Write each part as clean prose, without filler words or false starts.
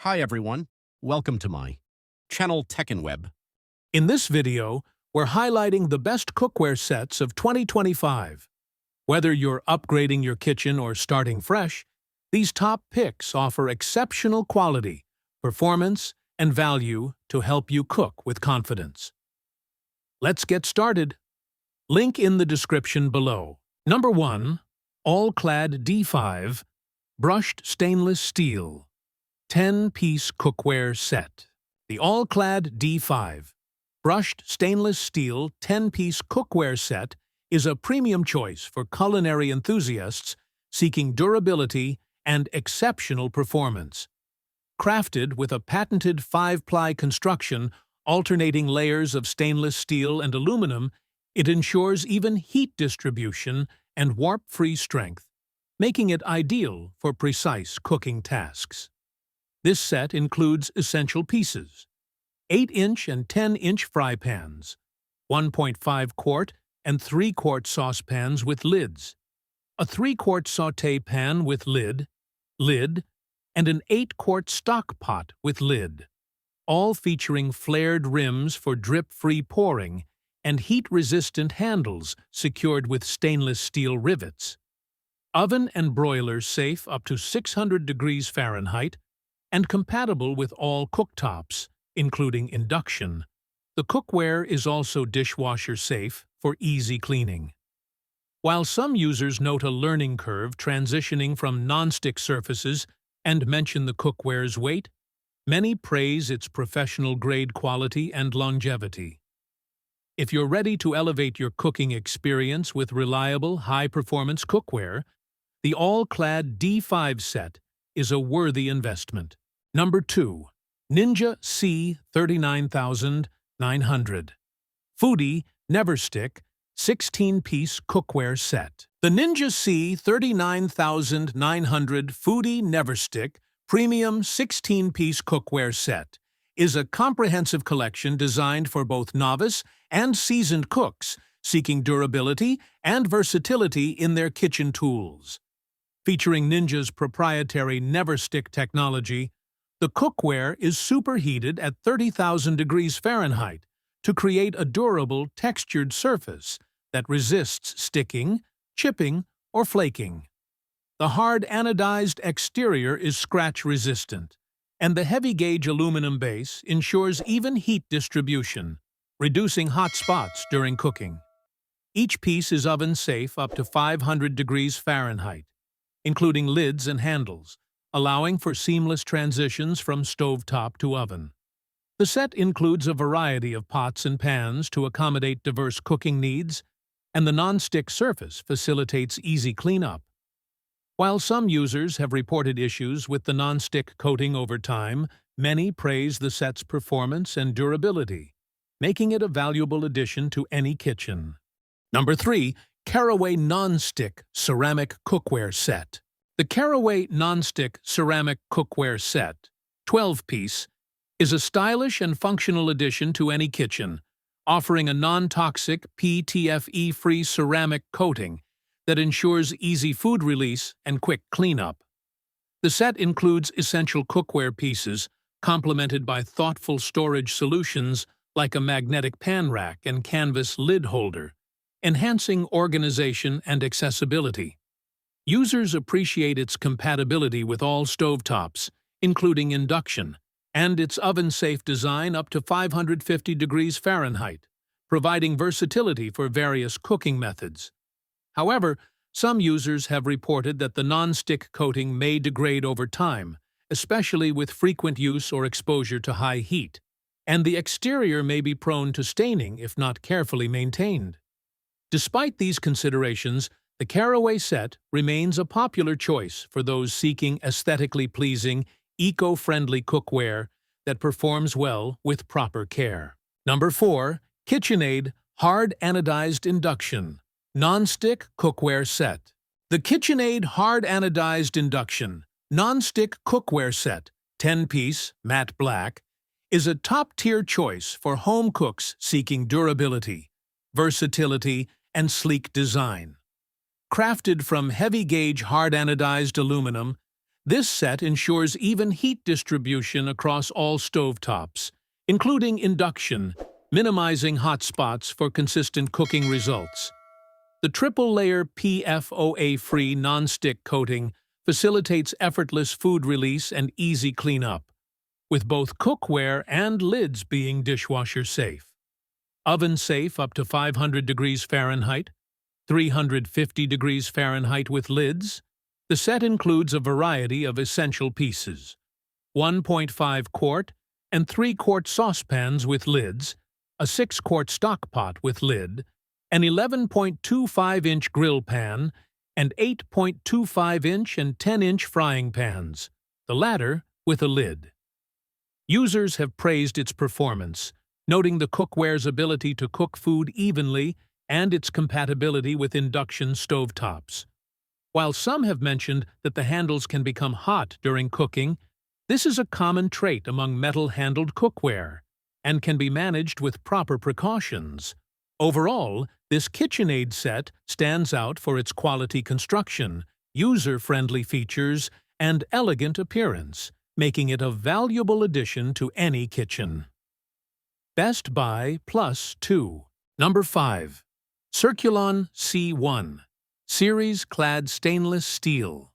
Hi everyone, welcome to my channel Techinweb. In this video, we're highlighting the best cookware sets of 2025. Whether you're upgrading your kitchen or starting fresh, these top picks offer exceptional quality, performance, and value to help you cook with confidence. Let's get started. Link in the description below. Number 1. All-Clad D5 Brushed Stainless Steel 10-piece cookware set. The All-Clad D5 Brushed Stainless Steel 10-piece cookware set is a premium choice for culinary enthusiasts seeking durability and exceptional performance. Crafted with a patented 5-ply construction alternating layers of stainless steel and aluminum, it ensures even heat distribution and warp-free strength, making it ideal for precise cooking tasks. This set includes essential pieces: 8-inch and 10-inch fry pans, 1.5-quart and 3-quart saucepans with lids, a 3-quart sauté pan with lid, and an 8-quart stock pot with lid, all featuring flared rims for drip-free pouring and heat-resistant handles secured with stainless steel rivets. Oven and broiler safe up to 600 degrees Fahrenheit and compatible with all cooktops, including Induction. The cookware is also dishwasher safe for easy cleaning. While some users note a learning curve transitioning from nonstick surfaces and mention the cookware's weight, many praise its professional-grade quality and longevity. If you're ready to elevate your cooking experience with reliable, high-performance cookware, the All-Clad D5 set is a worthy investment. Number 2. Ninja C39900 Foodi NeverStick 16-piece cookware set. The Ninja C39900 Foodi NeverStick Premium 16-piece cookware set is a comprehensive collection designed for both novice and seasoned cooks seeking durability and versatility in their kitchen tools. Featuring Ninja's proprietary NeverStick technology, the cookware is superheated at 30,000 degrees Fahrenheit to create a durable, textured surface that resists sticking, chipping, or flaking. The hard anodized exterior is scratch-resistant, and the heavy-gauge aluminum base ensures even heat distribution, reducing hot spots during cooking. Each piece is oven-safe up to 500 degrees Fahrenheit, including lids and handles, allowing for seamless transitions from stovetop to oven. The set includes a variety of pots and pans to accommodate diverse cooking needs, and the non-stick surface facilitates easy cleanup. While some users have reported issues with the non-stick coating over time, many praise the set's performance and durability, making it a valuable addition to any kitchen. Number 3. Caraway Nonstick Ceramic Cookware Set. The Caraway Nonstick Ceramic Cookware Set, 12-piece, is a stylish and functional addition to any kitchen, offering a non-toxic PTFE-free ceramic coating that ensures easy food release and quick cleanup. The set includes essential cookware pieces complemented by thoughtful storage solutions like a magnetic pan rack and canvas lid holder, enhancing organization and accessibility. Users appreciate its compatibility with all stovetops, including Induction, and its oven-safe design up to 550 degrees Fahrenheit, providing versatility for various cooking methods. However, some users have reported that the non-stick coating may degrade over time, especially with frequent use or exposure to high heat, and the exterior may be prone to staining if not carefully maintained. Despite these considerations, the Caraway set remains a popular choice for those seeking aesthetically pleasing, eco-friendly cookware that performs well with proper care. Number 4. KitchenAid Hard Anodized Induction Non-Stick Cookware Set. The KitchenAid Hard Anodized Induction Non-Stick Cookware Set, 10-piece, matte black, is a top-tier choice for home cooks seeking durability, versatility, and sleek design. Crafted from heavy-gauge hard anodized aluminum, This set ensures even heat distribution across all stovetops, including induction, minimizing hot spots for consistent cooking results. The triple-layer PFOA-free nonstick coating facilitates effortless food release and easy cleanup, with both cookware and lids being dishwasher safe. Oven safe up to 500 degrees Fahrenheit, 350 degrees Fahrenheit with lids. The set includes a variety of essential pieces: 1.5 quart and 3-quart saucepans with lids, a 6-quart stock pot with lid, an 11.25-inch grill pan, and 8.25-inch and 10-inch frying pans, the latter with a lid. Users have praised its performance, noting the cookware's ability to cook food evenly and its compatibility with induction stovetops. While some have mentioned that the handles can become hot during cooking, this is a common trait among metal-handled cookware and can be managed with proper precautions. Overall, this KitchenAid set stands out for its quality construction, user-friendly features, and elegant appearance, making it a valuable addition to any kitchen. Best Buy Plus 2. Number 5. Circulon C1 Series Clad Stainless Steel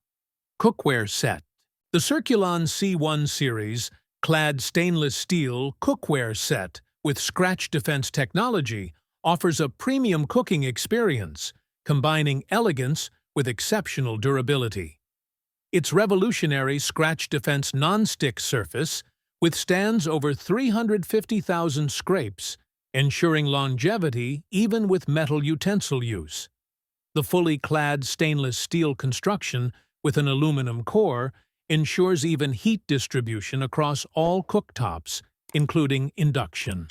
Cookware Set. The Circulon C1 Series Clad Stainless Steel Cookware Set with Scratch Defense technology offers a premium cooking experience, combining elegance with exceptional durability. Its revolutionary Scratch Defense nonstick surface withstands over 350,000 scrapes, ensuring longevity even with metal utensil use. The fully clad stainless steel construction with an aluminum core ensures even heat distribution across all cooktops, including induction.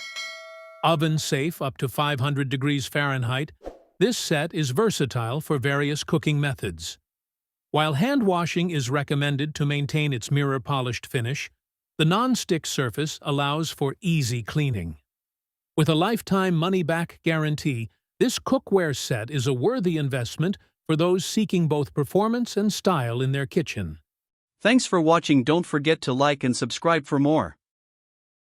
Oven safe up to 500 degrees Fahrenheit, this set is versatile for various cooking methods. While hand washing is recommended to maintain its mirror-polished finish, the non-stick surface allows for easy cleaning. With a lifetime money-back guarantee, this cookware set is a worthy investment for those seeking both performance and style in their kitchen. Thanks for watching. Don't forget to like and subscribe for more.